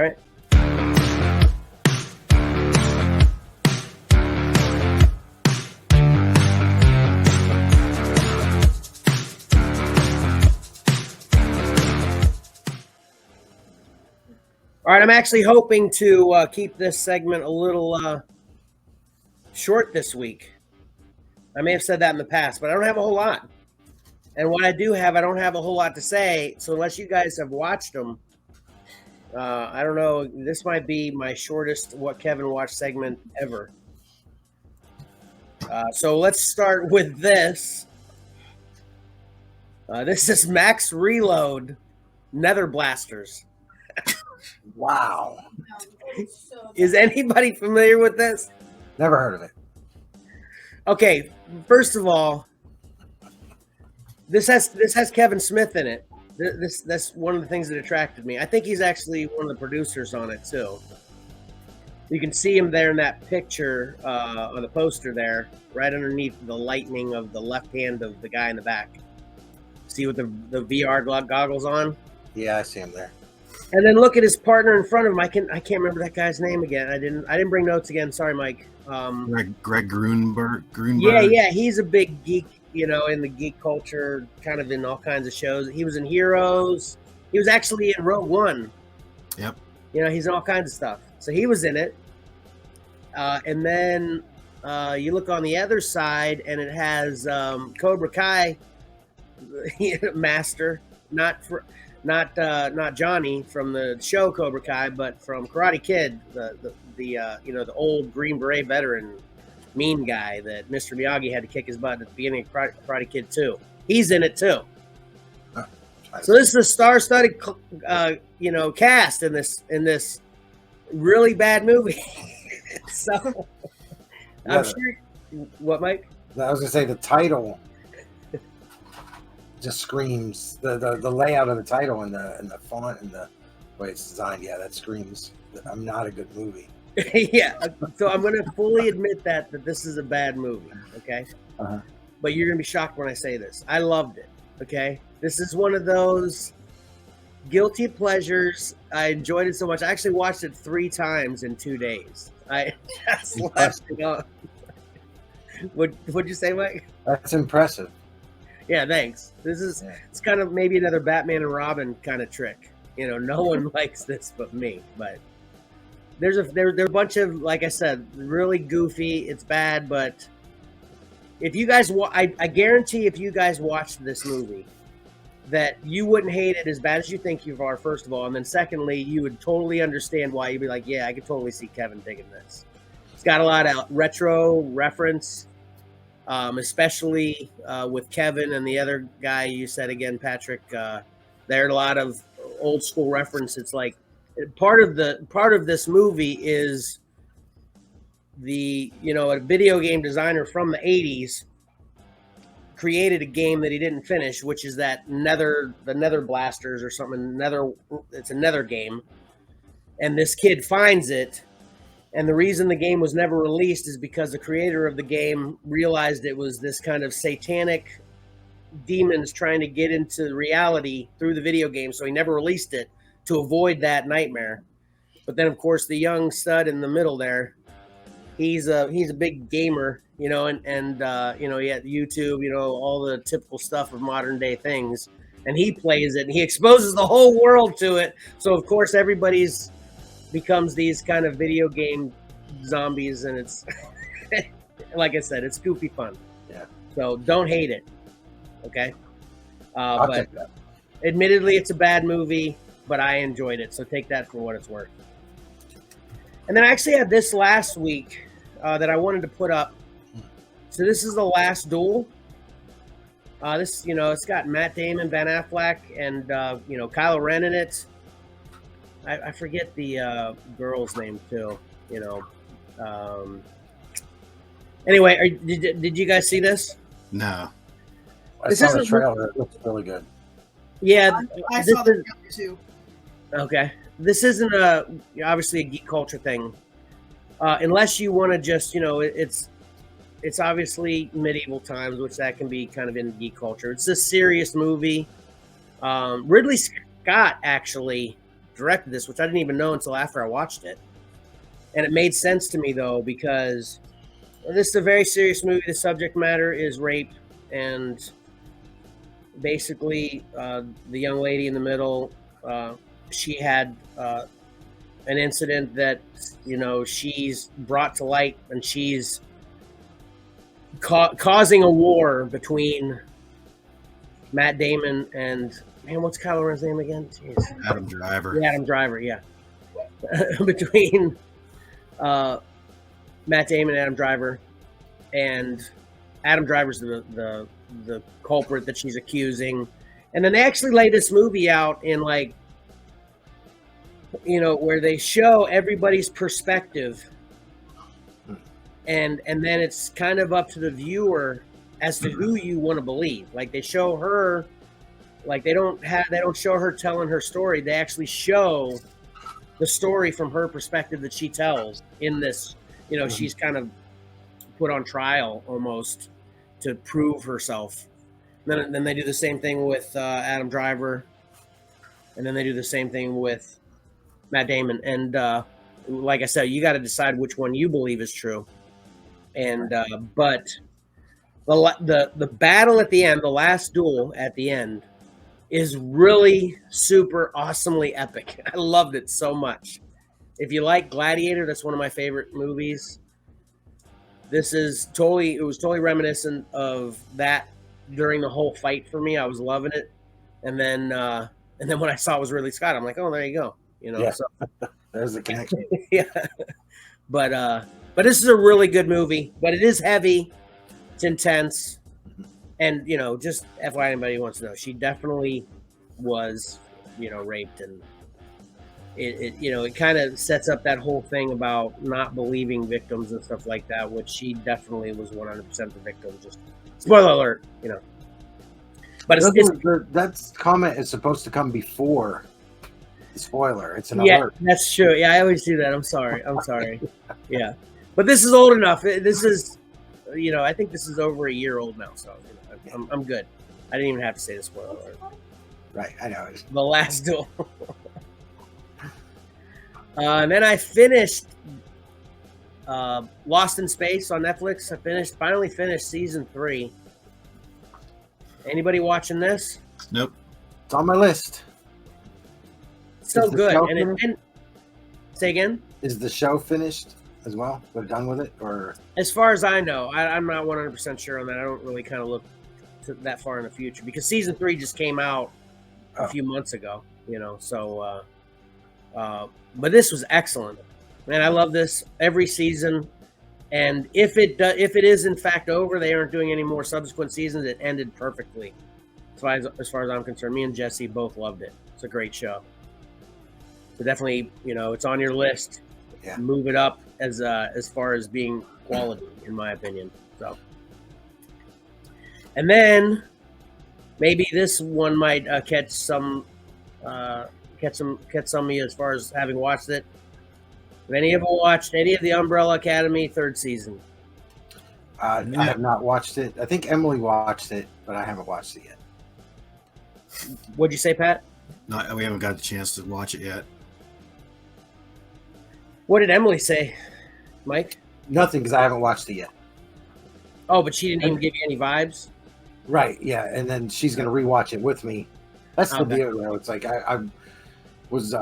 right. All right, I'm actually hoping to keep this segment a little short this week. I may have said that in the past, but I don't have a whole lot. And what I do have, I don't have a whole lot to say. So unless you guys have watched them, I don't know. This might be my shortest What Kevin Watched segment ever. So let's start with this. This is Max Reload Nether Blasters. Wow. Is anybody familiar with this? Never heard of it. Okay, first of all, this has Kevin Smith in it. That's one of the things that attracted me. I think he's actually one of the producers on it too. You can see him there in that picture on the poster there, right underneath the lightning of the left hand of the guy in the back. See with the VR goggles on? Yeah, I see him there. And then look at his partner in front of him. I can't remember that guy's name again. I didn't bring notes again. Sorry, Mike. Greg Grunberg. Yeah, he's a big geek, in the geek culture, kind of in all kinds of shows. He was in Heroes. He was actually in Rogue One. Yep. He's in all kinds of stuff. So he was in it. And then you look on the other side, and it has Cobra Kai master, not Johnny from the show Cobra Kai, but from Karate Kid, the old Green Beret veteran, mean guy that Mr. Miyagi had to kick his butt at the beginning of Karate Kid 2. He's in it too. So this is a star-studded, cast in this really bad movie. So I'm sure. What, Mike? I was gonna say the title just screams the layout of the title and the font and the way it's designed. Yeah, that screams I'm not a good movie. Yeah, so I'm going to fully admit that this is a bad movie, okay? Uh-huh. But you're going to be shocked when I say this. I loved it, okay? This is one of those guilty pleasures. I enjoyed it so much. I actually watched it 3 times in 2 days. I just left it on. What'd you say, Mike? That's impressive. Yeah, thanks. It's kind of maybe another Batman and Robin kind of trick. No one likes this but me, but there's a bunch of, like I said, really goofy. It's bad, but if you guys, I guarantee if you guys watched this movie, that you wouldn't hate it as bad as you think you are, first of all, and then secondly, you would totally understand why. You'd be like, yeah, I could totally see Kevin digging this. It's got a lot of retro reference, especially with Kevin and the other guy you said again, Patrick. There are a lot of old school reference. It's like part of this movie is a video game designer from the 80s created a game that he didn't finish, which is the Nether Blasters or something. It's a Nether game, and this kid finds it. And the reason the game was never released is because the creator of the game realized it was this kind of satanic demons trying to get into reality through the video game. So he never released it to avoid that nightmare. But then, of course, the young stud in the middle there, he's a big gamer, and he had YouTube, all the typical stuff of modern day things. And he plays it and he exposes the whole world to it. So, of course, everybody's becomes these kind of video game zombies, and it's like I said, it's goofy fun. Yeah. So don't hate it. Okay. But admittedly, it's a bad movie, but I enjoyed it. So take that for what it's worth. And then I actually had this last week that I wanted to put up. So this is The Last Duel. This, it's got Matt Damon, Ben Affleck, and Kylo Ren in it. I forget the girl's name too. Anyway, did you guys see this? No. I saw the trailer. It looks really good. Yeah, I saw the trailer too. Okay, this isn't obviously a geek culture thing, unless you want to just it's obviously medieval times, which that can be kind of in geek culture. It's a serious movie. Ridley Scott actually directed this, which I didn't even know until after I watched it. And it made sense to me, though, because this is a very serious movie. The subject matter is rape, and basically the young lady in the middle, she had an incident that, she's brought to light, and she's causing a war between Matt Damon and, man, what's Kylo Ren's name again? Jeez. Adam Driver. Yeah, Adam Driver, yeah. Between Matt Damon and Adam Driver, and Adam Driver's the culprit that she's accusing. And then they actually lay this movie out in, like, where they show everybody's perspective, and then it's kind of up to the viewer as to who you want to believe. Like, they show her, like, they don't show her telling her story. They actually show the story from her perspective that she tells in this. She's kind of put on trial almost to prove herself. Then they do the same thing with Adam Driver, and then they do the same thing with Matt Damon. And like I said, you got to decide which one you believe is true. And but the battle at the end, the last duel at the end, is really super awesomely epic. I loved it so much. If you like Gladiator, that's one of my favorite movies. It was totally reminiscent of that during the whole fight for me. I was loving it. And then when I saw it was Ridley Scott, I'm like, oh, there you go. Yeah. So There's the connection. yeah. But this is a really good movie, but it is heavy. It's intense. And, just FYI, anybody who wants to know, she definitely was, raped. And it kind of sets up that whole thing about not believing victims and stuff like that, which she definitely was 100% the victim. Just spoiler alert, But that comment is supposed to come before the spoiler. It's an alert. That's true. Yeah, I always do that. I'm sorry. Yeah. But this is old enough. This is, I think this is over a year old now. So I'm good. I didn't even have to say the spoiler alert. Right. I know. The Last Duel. And then I finished Lost in Space on Netflix. I finally finished season 3. Anybody watching this? Nope. It's on my list. So good. And say again? Is the show finished as well? We're done with it? Or as far as I know, I'm not 100% sure on that. I don't really kind of look that far in the future because season 3 just came out a few months ago, so but this was excellent. Man, I love this every season. And if it is in fact over, they aren't doing any more subsequent seasons. It ended perfectly. As far as I'm concerned, me and Jesse both loved it. It's a great show. So definitely, it's on your list. Yeah. Move it up as far as being quality, in my opinion. So, and then maybe this one might catch some of you as far as having watched it. Have any of you watched any of the Umbrella Academy 3rd season? I have not watched it. I think Emily watched it, but I haven't watched it yet. What'd you say, Pat? No, we haven't got the chance to watch it yet. What did Emily say, Mike? Nothing, because I haven't watched it yet. Oh, but she didn't even give you any vibes? Right, yeah, and then she's going to rewatch it with me. That's the Okay. deal, though. It's like I was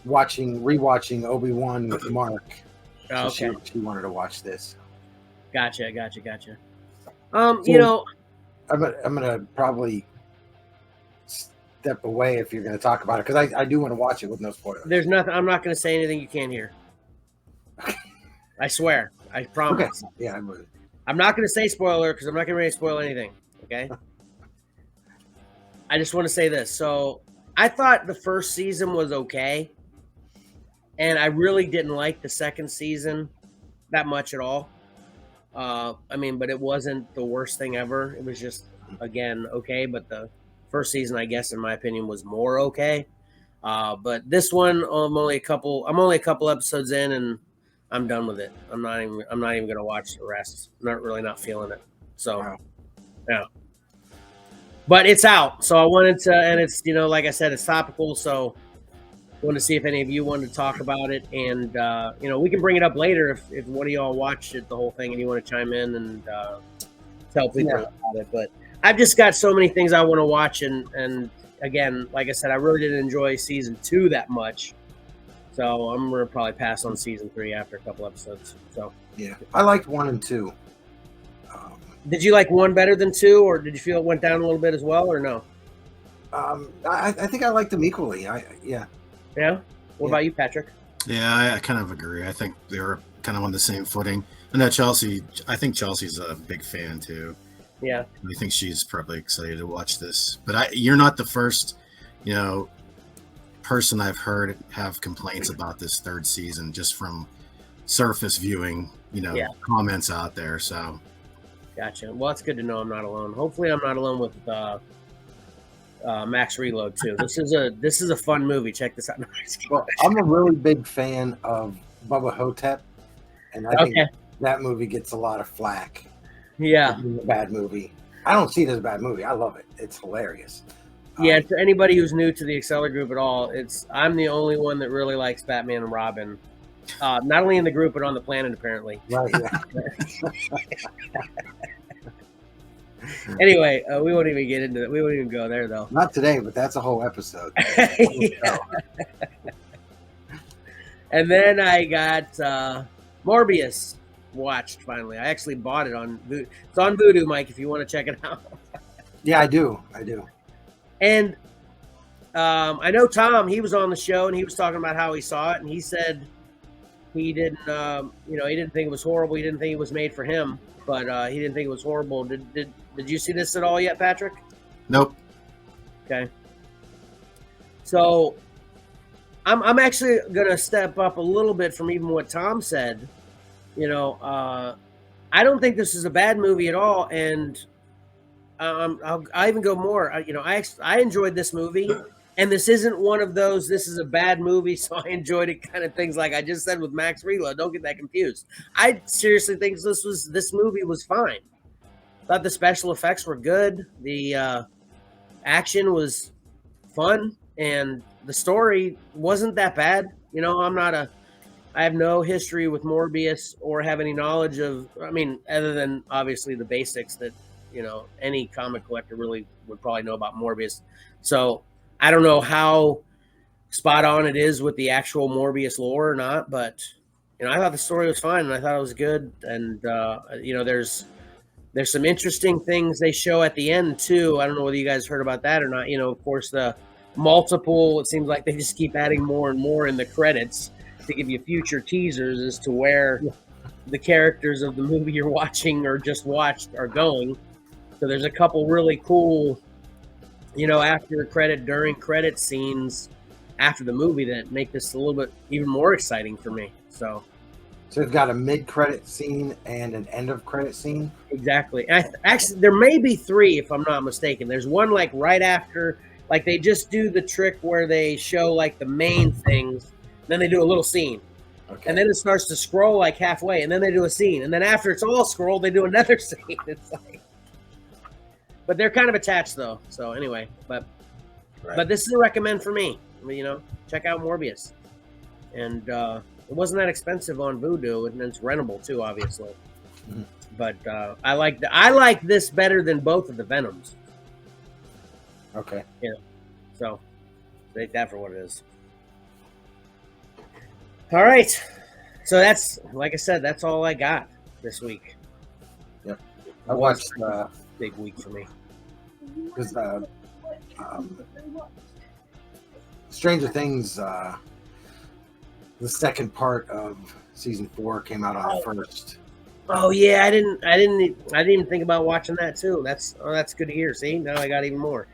rewatching Obi-Wan with Mark. Oh, So okay. she wanted to watch this. Gotcha. I'm gonna probably step away if you're gonna talk about it because I do want to watch it with no spoilers. There's nothing. I'm not going to say anything you can't hear. I swear. I promise. Okay. Yeah, I'm with it. I'm not going to say spoiler because I'm not going to spoil anything. Okay. I just want to say this. So I thought the first season was okay, and I really didn't like the second season that much at all. But it wasn't the worst thing ever. It was just, again, okay. But the first season, I guess, in my opinion, was more okay. But this one, I'm only a couple episodes in, and I'm done with it. I'm not even going to watch the rest. I'm not feeling it. So, Wow. yeah. But it's out, so I wanted to, and it's like I said, it's topical. So wanted to see if any of you wanted to talk about it, and we can bring it up later if one of y'all watched it, the whole thing, and you want to chime in and tell people about it. But I've just got so many things I want to watch, and again, like I said, I really didn't enjoy season 2 that much, so I'm gonna probably pass on season 3 after a couple episodes. So yeah, I liked 1 and 2. Did you like 1 better than 2, or did you feel it went down a little bit as well, or no? I think I liked them equally. Yeah. What about you, Patrick? Yeah, I kind of agree. I think they were kind of on the same footing. And that I think Chelsea's a big fan too. Yeah. I think she's probably excited to watch this. But you're not the first, person I've heard have complaints about this 3rd season just from surface viewing, comments out there. So. Gotcha. Well, it's good to know I'm not alone. Hopefully, I'm not alone with Max Reload too. This is a fun movie. Check this out. Well, I'm a really big fan of Bubba Hotep, and I think that movie gets a lot of flack. Yeah, it's a bad movie. I don't see it as a bad movie. I love it. It's hilarious. Yeah, to anybody who's new to the Acceler group at all, I'm the only one that really likes Batman and Robin. Not only in the group, but on the planet, apparently. Right. Yeah. Anyway, we won't even get into it. We won't even go there, though. Not today, but that's a whole episode. And then I got Morbius watched, finally. I actually bought it on Vudu. It's on Vudu, Mike, if you want to check it out. Yeah, I do. And I know Tom, he was on the show, and he was talking about how he saw it, and he said he didn't, he didn't think it was horrible. He didn't think it was made for him, but he didn't think it was horrible. Did you see this at all yet, Patrick? Nope. Okay. So I'm actually going to step up a little bit from even what Tom said. I don't think this is a bad movie at all, and I'll even go more. I enjoyed this movie, and this isn't one of those, this is a bad movie, so I enjoyed it kind of things like I just said with Max Reload. Don't get that confused. I seriously think this movie was fine. Thought the special effects were good. The action was fun, and the story wasn't that bad. I have no history with Morbius or have any knowledge of, other than obviously the basics that, any comic collector really would probably know about Morbius. So I don't know how spot on it is with the actual Morbius lore or not, but, I thought the story was fine, and I thought it was good. And, there's some interesting things they show at the end too. I don't know whether you guys heard about that or not. Of course, the multiple, it seems like they just keep adding more and more in the credits to give you future teasers as to where the characters of the movie you're watching or just watched are going. So there's a couple really cool, after credit, during credit scenes after the movie that make this a little bit even more exciting for me. So it's got a mid-credit scene and an end-of-credit scene? Exactly. Actually, there may be 3, if I'm not mistaken. There's one, like, right after, like, they just do the trick where they show, like, the main things, then they do a little scene. Okay. And then it starts to scroll, like, halfway, and then they do a scene. And then after it's all scrolled, they do another scene. It's like... But they're kind of attached, though. So, anyway. But this is a recommend for me. Check out Morbius. And, it wasn't that expensive on Vudu, and it's rentable too, obviously. Mm-hmm. But I like this better than both of the Venoms. Okay. So take that for what it is. All right. So that's, like I said, that's all I got this week. Yep. I watched big week for me. Because Stranger Things. The second part of season 4 came out on the 1st. Oh yeah, I didn't even think about watching that too. That's good to hear. See, now I got even more.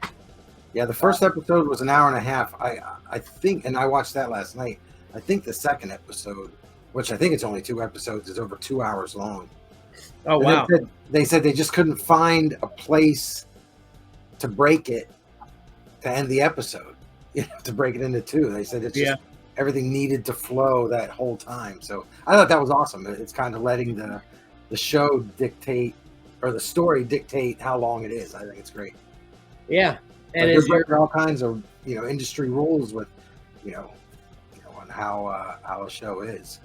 Yeah, the first episode was an hour and a half. I think, and I watched that last night. I think the second episode, which I think it's only 2 episodes, is over 2 hours long. Oh wow! They said they just couldn't find a place to break it to end the episode. To break it into 2. They said it's just. Everything needed to flow that whole time. So I thought that was awesome. It's kind of letting the show dictate, or the story dictate how long it is. I think it's great. Yeah. And there's all kinds of, industry rules with, how a show is.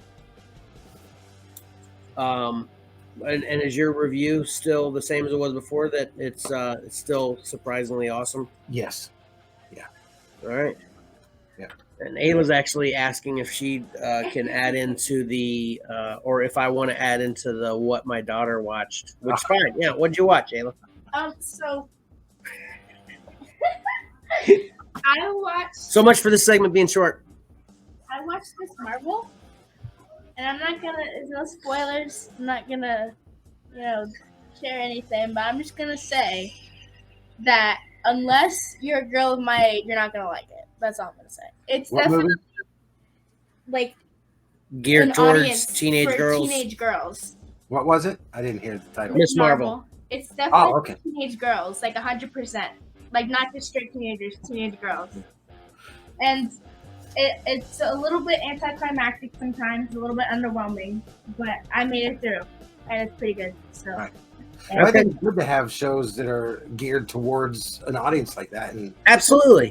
And is your review still the same as it was before? That it's still surprisingly awesome. Yes. All right. Yeah. And Ayla's actually asking if she can add into the, or if I want to add into the what my daughter watched. Which fine. Yeah. What'd you watch, Ayla? So I watched. So much for this segment being short. I watched Miss Marvel, and I'm not gonna. There's no spoilers. I'm not gonna, share anything. But I'm just gonna say that unless you're a girl of my age, you're not gonna like it. That's all I'm gonna say. It's What definitely movie? like Geared an towards audience teenage for girls. teenage girls. What was it? I didn't hear the title. Miss Marvel. It's definitely Oh, okay. teenage girls, like 100%. Like not just straight teenagers, teenage girls. And it's a little bit anticlimactic sometimes, a little bit underwhelming, but I made it through, and it's pretty good. So. Right. I think it's good to have shows that are geared towards an audience like that, and Absolutely.